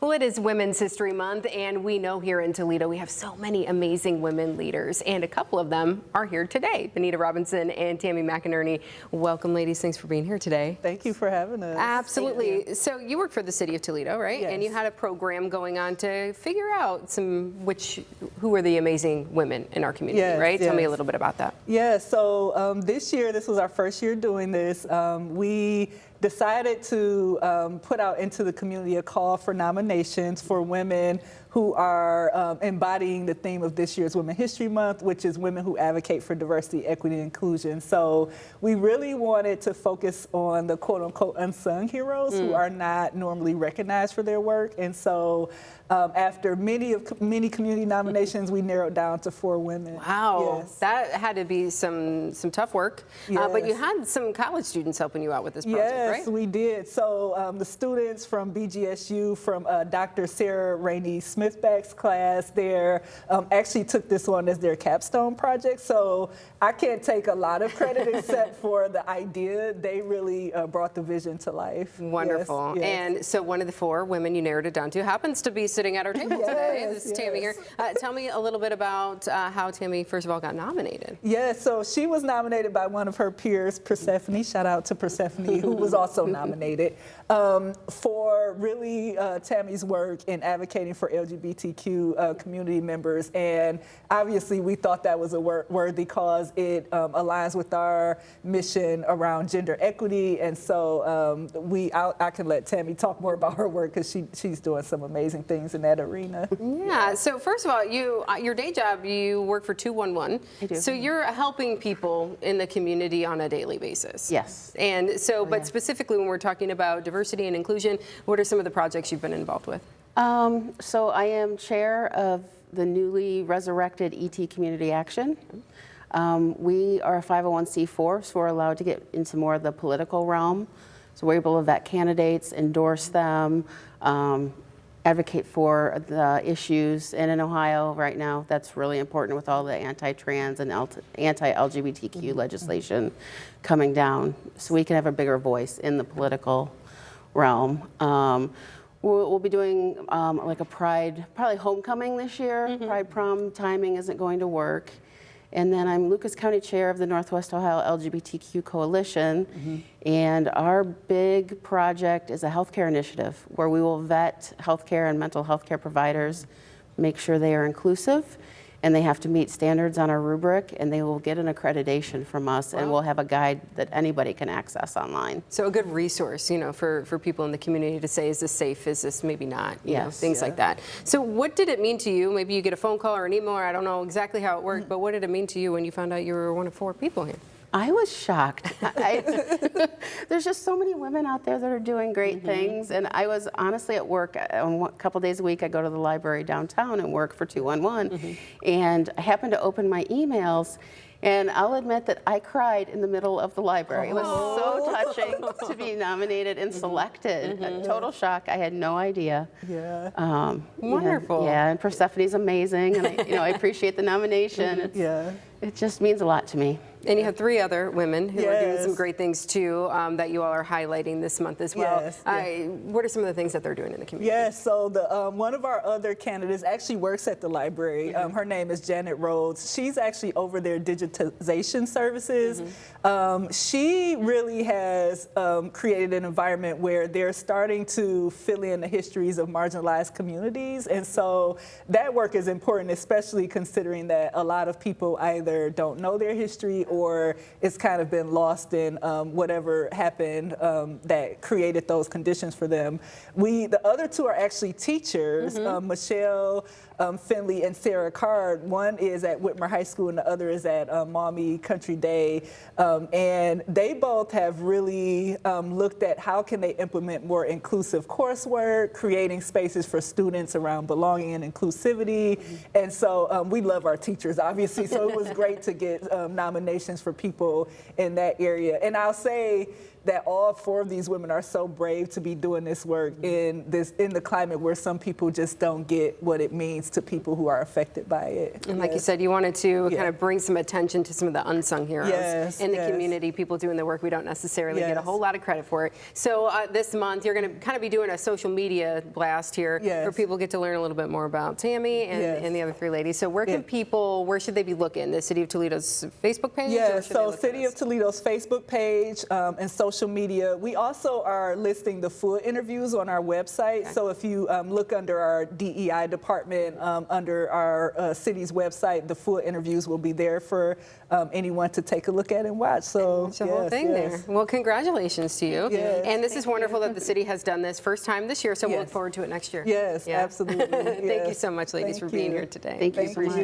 Well, it is Women's History Month, and we know here in Toledo we have so many amazing women leaders, and a couple of them are here today. Benita Robinson and Tammy McInerney. Welcome, ladies. Thanks for being here today. Thank you for having us. Absolutely. So you work for the city of Toledo, right? Yes. And you had a program going on to figure out who are the amazing women in our community, Yes, right? Tell me a yes. little bit about that. Yeah, so this year, this was our first year doing this. We decided to put out into the community a call for nominations for women who are embodying the theme of this year's Women's History Month, which is women who advocate for diversity, equity, and inclusion. So we really wanted to focus on the quote-unquote unsung heroes who are not normally recognized for their work. And so after many community nominations, we narrowed down to 4 women. Wow, Yes. that had to be some tough work. But you Yes. had some college students helping you out with this project, Yes, right? we did. So the students from BGSU, from Dr. Sarah Rainey Smithback's class there, actually took this on as their capstone project. So I can't take a lot of credit except for the idea. They really brought the vision to life. Wonderful. Yes, yes. And so one of the 4 women you narrowed it down to happens to be sitting at our table today. Yes, This is Tammy here. Tell me a little bit about how Tammy, first of all, got nominated. Yeah, so she was nominated by one of her peers, Persephone. Shout out to Persephone, who was also nominated for really Tammy's work in advocating for LGBTQ community members. And obviously, we thought that was a worthy cause. It aligns with our mission around gender equity. And so I can let Tammy talk more about her work because she's doing some amazing things in that arena. Yeah, so first of all, your day job, you work for 211. I do. So you're helping people in the community on a daily basis. Yes. And so, but yeah. specifically when we're talking about diversity and inclusion, what are some of the projects you've been involved with? So I am chair of the newly resurrected ET Community Action. We are a 501c4, so we're allowed to get into more of the political realm. So we're able to vet candidates, endorse them, advocate for the issues. And in Ohio right now, that's really important with all the anti-trans and anti-LGBTQ legislation coming down, so we can have a bigger voice in the political realm. We'll be doing like a Pride, probably homecoming this year. Pride prom timing isn't going to work. And then I'm Lucas County Chair of the Northwest Ohio LGBTQ Coalition. And our big project is a healthcare initiative where we will vet healthcare and mental health care providers, make sure they are inclusive, and they have to meet standards on our rubric, and they will get an accreditation from us. Wow. And we'll have a guide that anybody can access online. So a good resource, for people in the community to say, is this safe, is this maybe not, things like that. So what did it mean to you? Maybe you get a phone call or an email, or I don't know exactly how it worked, but what did it mean to you when you found out you were one of 4 people here? I was shocked. There's just so many women out there that are doing great things, and I was honestly at work a couple days a week. I go to the library downtown and work for 211, and I happened to open my emails, and I'll admit that I cried in the middle of the library. It was so touching to be nominated and selected. A total shock. I had no idea. Yeah. Wonderful. Yeah, and Persephone's amazing, and I appreciate the nomination. It just means a lot to me. And you have 3 other women who are doing some Yes. great things too, that you all are highlighting this month as well. Yes, What are some of the things that they're doing in the community? Yes, so one of our other candidates actually works at the library. Her name is Janet Rhodes. She's actually over their digitization services. She really has created an environment where they're starting to fill in the histories of marginalized communities. And so that work is important, especially considering that a lot of people either don't know their history or it's kind of been lost in whatever happened that created those conditions for them. The other 2 are actually teachers, Michelle Finley and Sarah Card. One is at Whitmer High School and the other is at Maumee Country Day. And they both have really looked at how can they implement more inclusive coursework, creating spaces for students around belonging and inclusivity. And so we love our teachers, obviously, so it was great to get nominations for people in that area. And I'll say, that all 4 of these women are so brave to be doing this work in the climate where some people just don't get what it means to people who are affected by it. And like you said, you wanted to kind of bring some attention to some of the unsung heroes in the community, people doing the work we don't necessarily get a whole lot of credit for it. So this month, you're going to kind of be doing a social media blast here where people get to learn a little bit more about Tammy and the other 3 ladies. So where can people, where should they be looking? The City of Toledo's Facebook page? Yeah, so City of Toledo's Facebook page and social media. We also are listing the full interviews on our website. Okay. So if you look under our DEI department, under our city's website, the full interviews will be there for anyone to take a look at and watch. So the whole thing there. Well, congratulations to you. Yes. And this is wonderful that the city has done this first time this year, so we'll look forward to it next year. Yes, absolutely. Thank you so much, ladies, for being here today. Thank you so much.